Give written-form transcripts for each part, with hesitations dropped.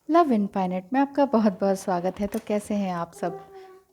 Love infinite में आपका बहुत बहुत स्वागत है। तो कैसे हैं आप सब?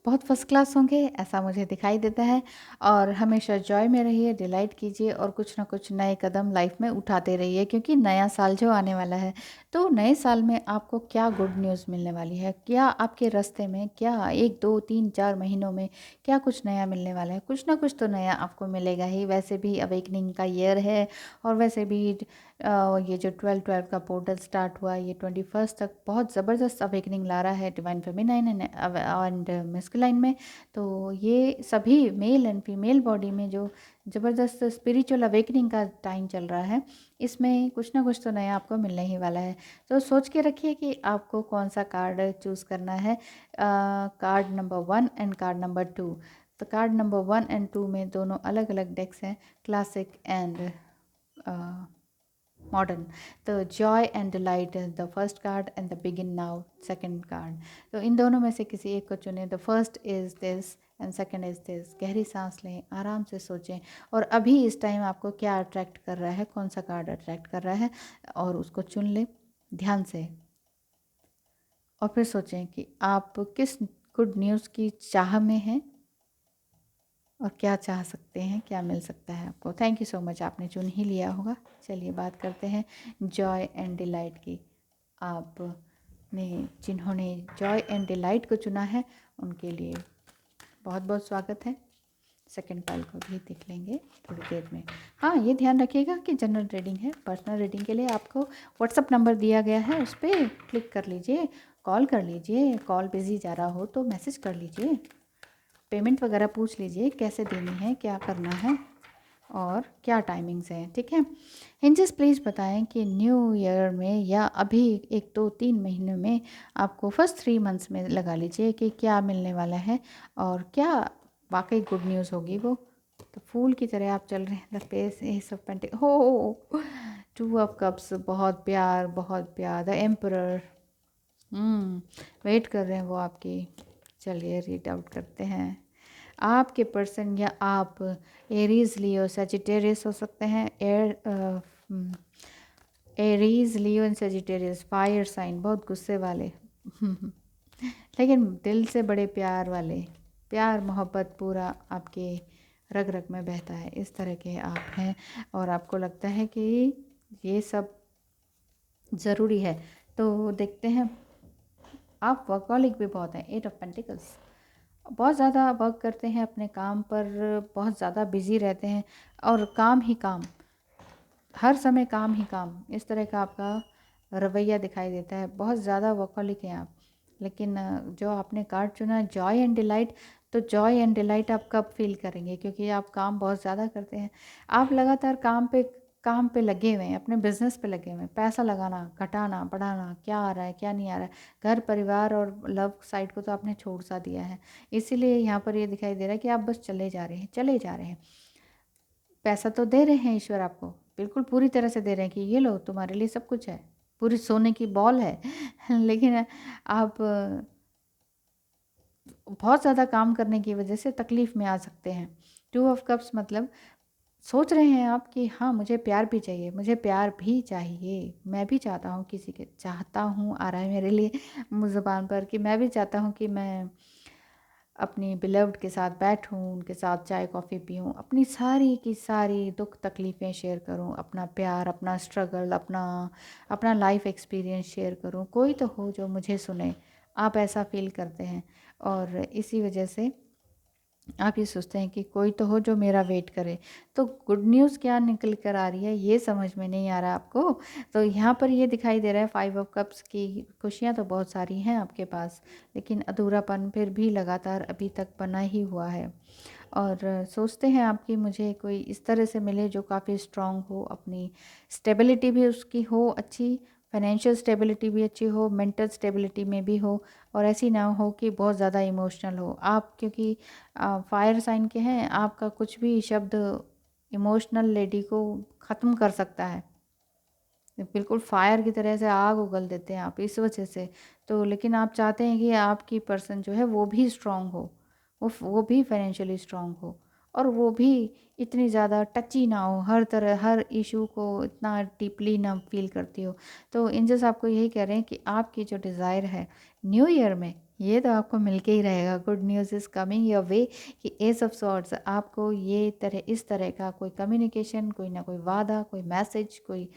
बहुत फर्स्ट क्लास होंगे ऐसा मुझे दिखाई देता है। और हमेशा जॉय में रहिए, डिलाइट कीजिए और कुछ ना कुछ नए कदम लाइफ में उठाते रहिए, क्योंकि नया साल जो आने वाला है, तो नए साल में आपको क्या गुड न्यूज़ मिलने वाली है, क्या आपके रास्ते में, क्या 1 2 3 4 महीनों में क्या कुछ नया मिलने वाला है। कुछ ना कुछ तो नया आपको मिलेगा ही। वैसे भी अवेकनिंग का ईयर है, और वैसे भी ये जो 12-12 का पोर्टल स्टार्ट हुआ, ये 21 तक बहुत ज़बरदस्त अवेकनिंग ला रहा है डिवाइन फेमिनाइन एंड मेस्कुलाइन में। तो ये सभी मेल एंड फीमेल बॉडी में जो ज़बरदस्त स्पिरिचुअल अवेकनिंग का टाइम चल रहा है, इसमें कुछ ना कुछ तो नया आपको मिलने ही वाला है। तो सोच के रखिए कि आपको कौन सा कार्ड चूज़ करना है। Card number 1 and card number 2। तो कार्ड नंबर 1 एंड 2 में दोनों अलग अलग डेक्स हैं, क्लासिक एंड मॉडर्न। तो Joy and delight the first card and the begin now second card. तो इन दोनों में से किसी एक को चुनें। The first is this and second is this. गहरी सांस लें, आराम से सोचें, और अभी इस टाइम आपको क्या अट्रैक्ट कर रहा है, कौन सा कार्ड अट्रैक्ट कर रहा है, और उसको चुन लें ध्यान से। और फिर सोचें कि आप किस गुड न्यूज़ की चाह में हैं और क्या चाह सकते हैं, क्या मिल सकता है आपको। थैंक यू सो मच, आपने चुन ही लिया होगा। चलिए बात करते हैं जॉय एंड डिलाइट की। आपने जिन्होंने जॉय एंड डिलाइट को चुना है, उनके लिए बहुत बहुत स्वागत है। सेकंड पाइल को भी देख लेंगे थोड़ी देर में। हाँ, ये ध्यान रखिएगा कि जनरल रीडिंग है। पर्सनल रीडिंग के लिए आपको व्हाट्सअप नंबर दिया गया है, उस पर क्लिक कर लीजिए, कॉल कर लीजिए। कॉल बिजी जा रहा हो तो मैसेज कर लीजिए। पेमेंट वगैरह पूछ लीजिए, कैसे देनी है, क्या करना है और क्या टाइमिंग्स हैं, ठीक है। हिंजेस प्लीज़ बताएं कि न्यू ईयर में या अभी 1 2 3 महीने में आपको फर्स्ट 3 मंथ्स में लगा लीजिए कि क्या मिलने वाला है और क्या वाकई गुड न्यूज़ होगी वो। तो फूल की तरह आप चल रहे हैं। The pace ace of pentacle हो, 2 ऑफ कप्स, बहुत प्यार द एम्परर। वेट कर रहे हैं वो आपकी। चलिए रीड आउट करते हैं। आपके पर्सन या आप एरीज लियो सेजिटेरियस हो सकते हैं। Aries Leo and Sagittarius fire sign, बहुत गुस्से वाले लेकिन दिल से बड़े प्यार वाले। प्यार मोहब्बत पूरा आपके रग रग में बहता है, इस तरह के आप हैं। और आपको लगता है कि ये सब ज़रूरी है। तो देखते हैं, आप वर्कहॉलिक भी बहुत हैं। 8 ऑफ पेंटिकल्स, बहुत ज़्यादा वर्क करते हैं अपने काम पर, बहुत ज़्यादा बिजी रहते हैं और काम ही काम, हर समय काम ही काम, इस तरह का आपका रवैया दिखाई देता है। बहुत ज़्यादा वर्कहॉलिक हैं आप। लेकिन जो आपने कार्ड चुना जॉय एंड डिलाइट, तो जॉय एंड डिलाइट आप कब फील करेंगे, क्योंकि आप काम बहुत ज़्यादा करते हैं। आप लगातार काम पे लगे हुए हैं, अपने बिजनेस पे लगे हुए हैं। पैसा लगाना, घटाना, बढ़ाना, क्या आ रहा है क्या नहीं आ रहा है। घर परिवार और लव साइड को तो आपने छोड़ सा दिया है। इसीलिए यहाँ पर ये दिखाई दे रहा है कि आप बस चले जा रहे हैं, चले जा रहे हैं। पैसा तो दे रहे हैं ईश्वर आपको, बिल्कुल पूरी तरह से दे रहे हैं कि ये लो तुम्हारे लिए सब कुछ है, पूरी सोने की बॉल है लेकिन आप बहुत ज़्यादा काम करने की वजह से तकलीफ़ में आ सकते हैं। 2 ऑफ कप्स मतलब सोच रहे हैं आप कि हाँ, मुझे प्यार भी चाहिए, मुझे प्यार भी चाहिए। मैं भी चाहता हूँ, किसी के चाहता हूँ आ रहा है मेरे लिए मुँह ज़ुबान पर, कि मैं भी चाहता हूँ कि मैं अपनी बिलव्ड के साथ बैठूं, उनके साथ चाय कॉफ़ी पीऊं, अपनी सारी की सारी दुख तकलीफ़ें शेयर करूं, अपना प्यार, अपना स्ट्रगल, अपना अपना लाइफ एक्सपीरियंस शेयर करूं। कोई तो हो जो मुझे सुने। आप ऐसा फील करते हैं, और इसी वजह से आप ये सोचते हैं कि कोई तो हो जो मेरा वेट करे। तो गुड न्यूज़ क्या निकल कर आ रही है ये समझ में नहीं आ रहा आपको। तो यहाँ पर ये दिखाई दे रहा है 5 ऑफ कप्स की खुशियाँ तो बहुत सारी हैं आपके पास, लेकिन अधूरापन फिर भी लगातार अभी तक बना ही हुआ है। और सोचते हैं आप कि मुझे कोई इस तरह से मिले जो काफ़ी स्ट्रॉन्ग हो, अपनी स्टेबिलिटी भी उसकी हो अच्छी, फाइनेंशियल स्टेबिलिटी भी अच्छी हो, मेंटल स्टेबिलिटी में भी हो, और ऐसी ना हो कि बहुत ज़्यादा इमोशनल हो आप। क्योंकि फायर साइन के हैं, आपका कुछ भी शब्द इमोशनल लेडी को ख़त्म कर सकता है। बिल्कुल फायर की तरह से आग उगल देते हैं आप, इस वजह से। तो लेकिन आप चाहते हैं कि आपकी पर्सन जो है वो भी स्ट्रांग हो, वो भी फाइनेंशियली स्ट्रांग हो, और वो भी इतनी ज़्यादा टची ना हो, हर तरह हर इशू को इतना डीपली ना फील करती हो। तो एंजल्स आपको यही कह रहे हैं कि आपकी जो डिज़ायर है न्यू ईयर में, ये तो आपको मिल के ही रहेगा। Good news is coming your way कि एस ऑफ सॉर्ड्स आपको ये इस तरह का कोई कम्युनिकेशन, कोई ना कोई वादा, कोई मैसेज, कोई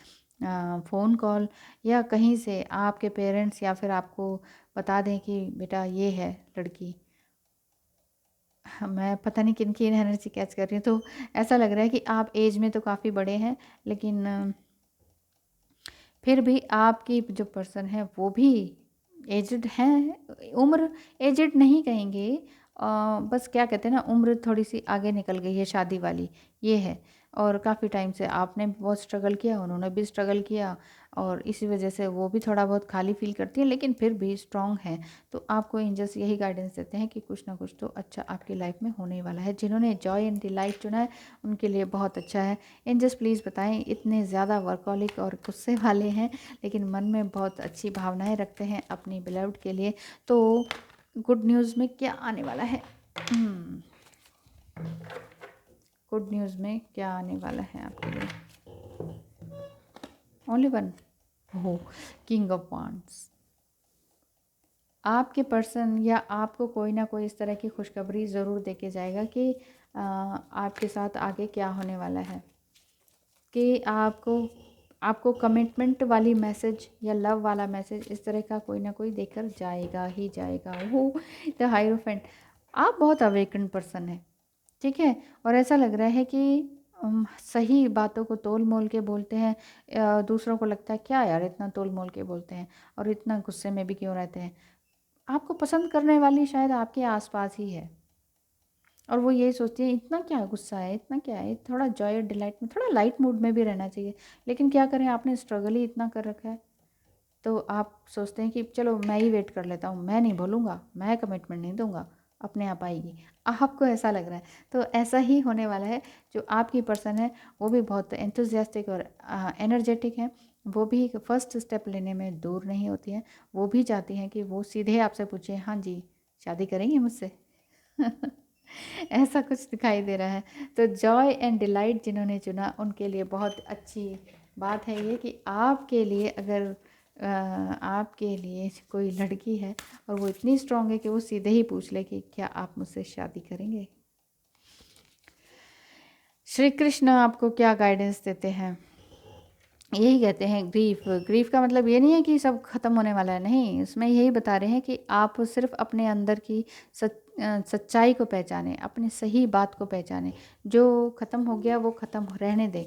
फ़ोन कॉल, या कहीं से आपके पेरेंट्स या फिर आपको बता दें कि बेटा ये है लड़की। मैं पता नहीं किन की एनर्जी कैच कर रही हूँ। तो ऐसा लग रहा है कि आप एज में तो काफ़ी बड़े हैं, लेकिन फिर भी आपकी जो पर्सन है वो भी एजड हैं। उम्र एजड नहीं कहेंगे, बस क्या कहते हैं ना, उम्र थोड़ी सी आगे निकल गई है शादी वाली, ये है। और काफ़ी टाइम से आपने भी बहुत स्ट्रगल किया, उन्होंने भी स्ट्रगल किया, और इसी वजह से वो भी थोड़ा बहुत खाली फील करती है, लेकिन फिर भी स्ट्रांग है। तो आपको एंजल्स यही गाइडेंस देते हैं कि कुछ ना कुछ तो अच्छा आपकी लाइफ में होने वाला है। जिन्होंने जॉय एंड डिलाइट चुना है उनके लिए बहुत अच्छा है। एंजल्स प्लीज़ बताएं, इतने ज़्यादा वर्कहॉलिक और गुस्से वाले हैं, लेकिन मन में बहुत अच्छी भावनाएं रखते हैं अपनी बिलव्ड के लिए, तो गुड न्यूज़ में क्या आने वाला है? गुड न्यूज़ में क्या आने वाला है आपके लिए? Only one. हो, किंग ऑफ वांड्स। आपके पर्सन या आपको कोई ना कोई इस तरह की खुशखबरी ज़रूर दे के जाएगा कि आपके साथ आगे क्या होने वाला है, कि आपको कमिटमेंट वाली मैसेज या लव वाला मैसेज इस तरह का कोई ना कोई देकर जाएगा ही जाएगा। वो द हायरोफेंट, आप बहुत अवेकन पर्सन है, ठीक है। और ऐसा लग रहा है कि सही बातों को तोल मोल के बोलते हैं। दूसरों को लगता है क्या यार इतना तोल मोल के बोलते हैं, और इतना गुस्से में भी क्यों रहते हैं। आपको पसंद करने वाली शायद आपके आसपास ही है, और वो यही सोचती है इतना क्या गुस्सा है, इतना क्या है, थोड़ा जॉय और डिलाइट में, थोड़ा लाइट मूड में भी रहना चाहिए। लेकिन क्या करें, आपने स्ट्रगल ही इतना कर रखा है, तो आप सोचते हैं कि चलो मैं ही वेट कर लेता हूँ, मैं नहीं बोलूँगा, मैं कमिटमेंट नहीं दूंगा, अपने आप आएगी। आपको ऐसा लग रहा है, तो ऐसा ही होने वाला है। जो आपकी पर्सन है वो भी बहुत एंथुजियास्टिक और एनर्जेटिक है। वो भी फर्स्ट स्टेप लेने में दूर नहीं होती हैं। वो भी चाहती हैं कि वो सीधे आपसे पूछे, हाँ जी शादी करेंगे मुझसे? ऐसा कुछ दिखाई दे रहा है। तो जॉय एंड डिलाइट जिन्होंने चुना उनके लिए बहुत अच्छी बात है ये, कि आपके लिए अगर आपके लिए कोई लड़की है और वो इतनी स्ट्रांग है कि वो सीधे ही पूछ ले कि क्या आप मुझसे शादी करेंगे। श्री कृष्ण आपको क्या गाइडेंस देते हैं? यही कहते हैं, ग्रीफ का मतलब ये नहीं है कि सब ख़त्म होने वाला है, नहीं, उसमें यही बता रहे हैं कि आप सिर्फ अपने अंदर की सच्चाई को पहचाने, अपने सही बात को पहचाने। जो ख़त्म हो गया वो ख़त्म रहने दें,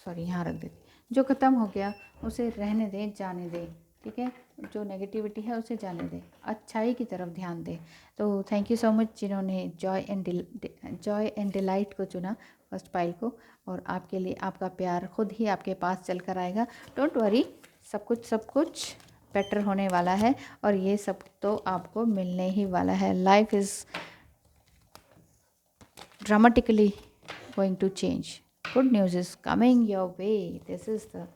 सॉरी यहाँ रख देते, जो ख़त्म हो गया उसे रहने दें, जाने दें, ठीक है। जो नेगेटिविटी है उसे जाने दें, अच्छाई की तरफ ध्यान दें। तो थैंक यू सो मच जिन्होंने जॉय एंड डिलाइट को चुना, फर्स्ट पाइल को। और आपके लिए आपका प्यार खुद ही आपके पास चल कर आएगा। डोंट वरी, सब कुछ बेटर होने वाला है, और ये सब तो आपको मिलने ही वाला है। Life is dramatically going to change. Good news is coming your way. This is the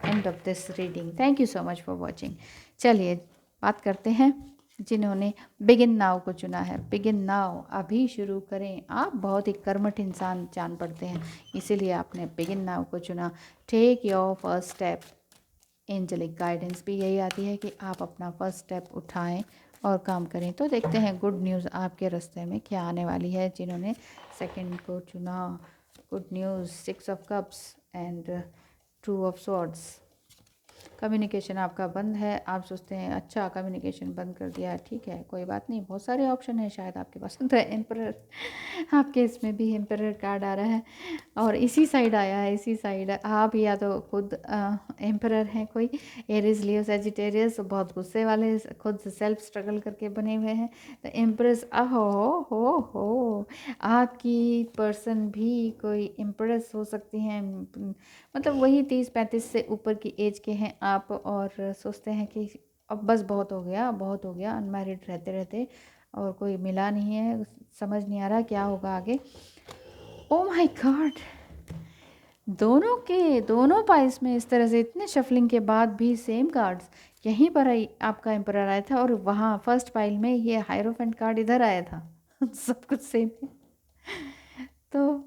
end of this reading. Thank you so much for watching. चलिए बात करते हैं जिन्होंने बिगिन नाउ को चुना है। बिगिन नाउ, अभी शुरू करें। आप बहुत ही कर्मठ इंसान जान पड़ते हैं, इसीलिए आपने बिगिन नाउ को चुना। Take your first step. Angelic guidance भी यही आती है कि आप अपना फर्स्ट स्टेप उठाएं और काम करें। तो देखते हैं गुड न्यूज़ आपके रास्ते में क्या आने वाली है जिन्होंने सेकंड को चुना। Good news, 6 of cups and 2 of swords. Communication आपका बंद है, आप सोचते हैं अच्छा कम्युनिकेशन बंद कर दिया, ठीक है कोई बात नहीं, बहुत सारे ऑप्शन हैं शायद आपके पास। तो एम्परर, आपके इसमें भी एम्परर कार्ड आ रहा है, और इसी साइड आया है, इसी साइड आप या तो खुद एम्परर हैं, कोई एरीज लियो सेजिटेरियस, बहुत गुस्से वाले, खुद से सेल्फ स्ट्रगल करके बने हुए हैं। तो एम्प्रेस, हो आपकी पर्सन भी कोई एम्प्रेस हो सकती हैं, मतलब वही 30-35 से ऊपर की एज के हैं आप, और सोचते हैं कि अब बस बहुत हो गया, बहुत हो गया, अनमैरिड रहते रहते, और कोई मिला नहीं है, समझ नहीं आ रहा क्या होगा आगे। ओ माय गॉड, दोनों पाइस में इस तरह से इतने शफलिंग के बाद भी सेम कार्ड्स। यहीं पर आपका एम्परर आया था, और वहाँ फर्स्ट पाइल में ये हायरोफेंट कार्ड इधर आया था। सब कुछ सेम है। तो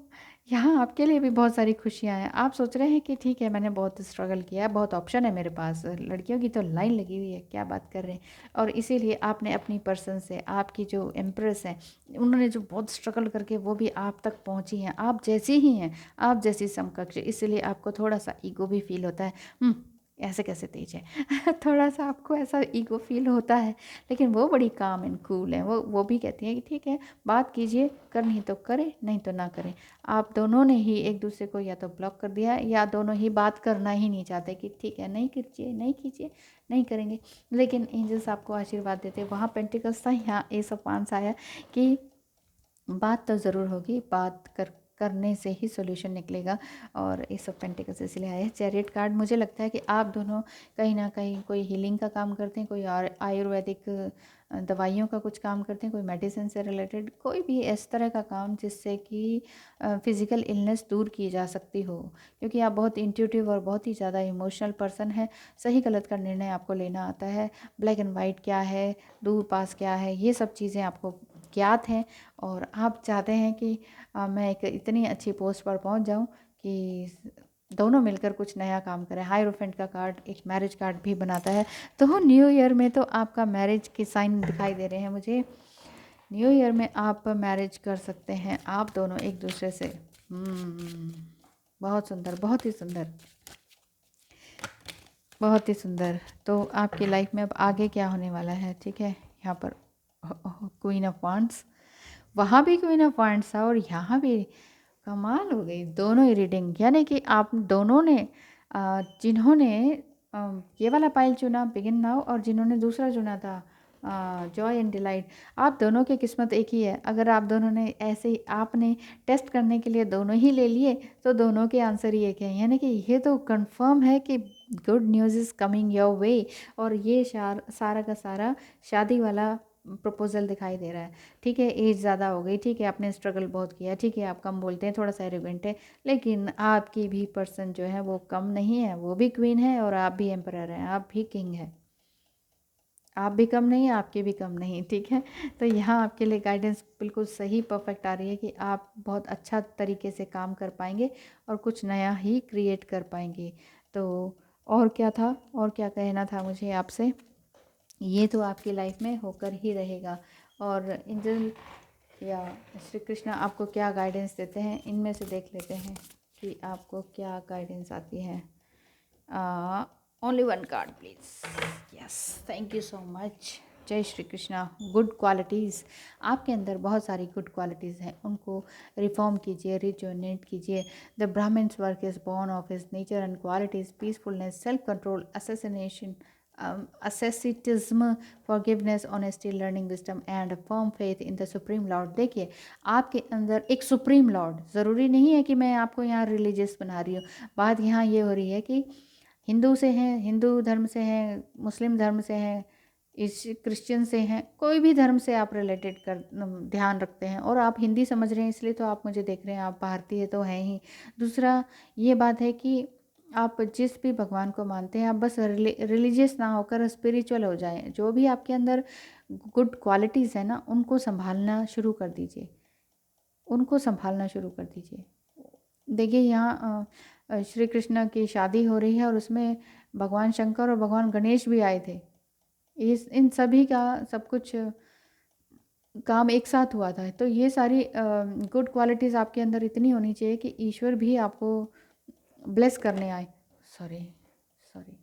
यहाँ आपके लिए भी बहुत सारी खुशियाँ हैं। आप सोच रहे हैं कि ठीक है, मैंने बहुत स्ट्रगल किया है, बहुत ऑप्शन है मेरे पास, लड़कियों की तो लाइन लगी हुई है, क्या बात कर रहे हैं। और इसीलिए आपने अपनी पर्सन से, आपकी जो एम्प्रेस हैं, उन्होंने जो बहुत स्ट्रगल करके वो भी आप तक पहुँची हैं, आप जैसी ही हैं, आप जैसी समकक्ष, इसलिए आपको थोड़ा सा ईगो भी फील होता है। ऐसे कैसे तेज है थोड़ा सा आपको ऐसा ईगो फील होता है, लेकिन वो बड़ी काम एंड कूल है। वो भी कहती हैं कि ठीक है, बात कीजिए, करनी तो करें, नहीं तो ना करें। आप दोनों ने ही एक दूसरे को या तो ब्लॉक कर दिया है, या दोनों ही बात करना ही नहीं चाहते कि ठीक है, नहीं कीजिए, नहीं कीजिए, नहीं करेंगे। लेकिन एंजल्स आपको आशीर्वाद देते, वहाँ पेंटिकल्स था, यहाँ एस ऑफ वांड्स आया कि बात तो ज़रूर होगी, बात करने से ही सॉल्यूशन निकलेगा। और एस ऑफ पेंटिकल्स इसलिए आया है। चैरियट कार्ड, मुझे लगता है कि आप दोनों कहीं ना कहीं कोई हीलिंग का काम करते हैं, कोई और आयुर्वेदिक दवाइयों का कुछ काम करते हैं, कोई मेडिसिन से रिलेटेड, कोई भी इस तरह का काम जिससे कि फ़िज़िकल इलनेस दूर की जा सकती हो। क्योंकि आप बहुत इंट्यूटिव और बहुत ही ज़्यादा इमोशनल पर्सन है। सही गलत का निर्णय आपको लेना आता है। ब्लैक एंड वाइट क्या है, दूर पास क्या है, ये सब चीज़ें आपको ज्ञात हैं। और आप चाहते हैं कि मैं एक इतनी अच्छी पोस्ट पर पहुंच जाऊं कि दोनों मिलकर कुछ नया काम करें। हायरोफेंट का कार्ड एक मैरिज कार्ड भी बनाता है। तो न्यू ईयर में तो आपका मैरिज के साइन दिखाई दे रहे हैं मुझे। न्यू ईयर में आप मैरिज कर सकते हैं, आप दोनों एक दूसरे से। बहुत सुंदर, बहुत ही सुंदर, बहुत ही सुंदर। तो आपकी लाइफ में अब आगे क्या होने वाला है, ठीक है। यहाँ पर क्वीन ऑफ वांड्स, वहाँ भी क्वीन ऑफ वांड्स था और यहाँ भी कमाल हो गई दोनों ही रीडिंग। यानी कि आप दोनों ने जिन्होंने ये वाला पाइल चुना बिगिन नाउ, और जिन्होंने दूसरा चुना था जॉय एंड डिलाइट, आप दोनों की किस्मत एक ही है। अगर आप दोनों ने ऐसे ही, आपने टेस्ट करने के लिए दोनों ही ले लिए, तो दोनों के आंसर ही एक है। यानी कि ये तो कंफर्म है कि good news is coming your way. और ये सारा का सारा शादी वाला प्रपोजल दिखाई दे रहा है। ठीक है, एज ज़्यादा हो गई, ठीक है, आपने स्ट्रगल बहुत किया, ठीक है, आप कम बोलते हैं, थोड़ा सा एरोगेंट है, लेकिन आपकी भी पर्सन जो है वो कम नहीं है। वो भी क्वीन है और आप भी एम्परर हैं, आप भी किंग है। आप भी कम नहीं, आपके भी कम नहीं, ठीक है। तो यहाँ आपके लिए गाइडेंस बिल्कुल सही, परफेक्ट आ रही है कि आप बहुत अच्छा तरीके से काम कर पाएंगे और कुछ नया ही क्रिएट कर पाएंगे। तो और क्या था, और क्या कहना था मुझे आपसे, ये तो आपकी लाइफ में होकर ही रहेगा। और एंजल या श्री कृष्णा आपको क्या गाइडेंस देते हैं, इनमें से देख लेते हैं कि आपको क्या गाइडेंस आती है। Only one card please. Yes, thank you so much. जय श्री कृष्णा। गुड क्वालिटीज़, आपके अंदर बहुत सारी गुड क्वालिटीज़ हैं, उनको रिफॉर्म कीजिए, रिजोनेट कीजिए। The brahmin's work is born of his nature and qualities peacefulness, self control, assassination, asceticism, forgiveness, honesty, learning wisdom and firm faith in the supreme lord। देखिए, आपके अंदर एक सुप्रीम लॉर्ड, ज़रूरी नहीं है कि मैं आपको यहाँ रिलीजियस बना रही हूँ। बात यहाँ ये हो रही है कि हिंदू से हैं, हिंदू धर्म से हैं, मुस्लिम धर्म से हैं, इस क्रिश्चियन से हैं, कोई भी धर्म से आप रिलेटेड कर ध्यान रखते हैं, और आप हिंदी समझ रहे हैं इसलिए तो आप मुझे देख रहे हैं, आप भारतीय तो हैं ही। दूसरा ये बात है कि आप जिस भी भगवान को मानते हैं, आप बस रिलीजियस ना होकर स्पिरिचुअल हो जाएं। जो भी आपके अंदर गुड क्वालिटीज़ है ना, उनको संभालना शुरू कर दीजिए, उनको संभालना शुरू कर दीजिए। देखिए, यहाँ श्री कृष्ण की शादी हो रही है और उसमें भगवान शंकर और भगवान गणेश भी आए थे। इन सभी का सब कुछ काम एक साथ हुआ था। तो ये सारी गुड क्वालिटीज़ आपके अंदर इतनी होनी चाहिए कि ईश्वर भी आपको ब्लेस करने आए। सॉरी सॉरी,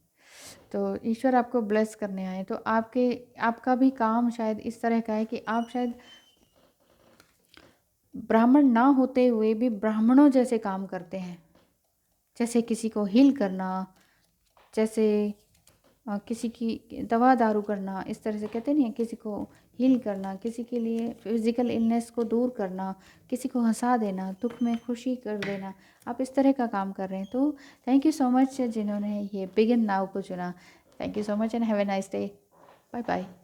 तो ईश्वर आपको ब्लेस करने आए। तो आपका भी काम शायद इस तरह का है कि आप शायद ब्राह्मण ना होते हुए भी ब्राह्मणों जैसे काम करते हैं। जैसे किसी को हील करना, जैसे किसी की दवा दारू करना, इस तरह से कहते नहीं है, किसी को हील करना, किसी के लिए फिज़िकल इलनेस को दूर करना, किसी को हंसा देना, दुख में खुशी कर देना, आप इस तरह का काम कर रहे हैं। तो थैंक यू सो मच जिन्होंने ये बिगिन नाउ को चुना। Thank you so much and have a nice day. Bye bye.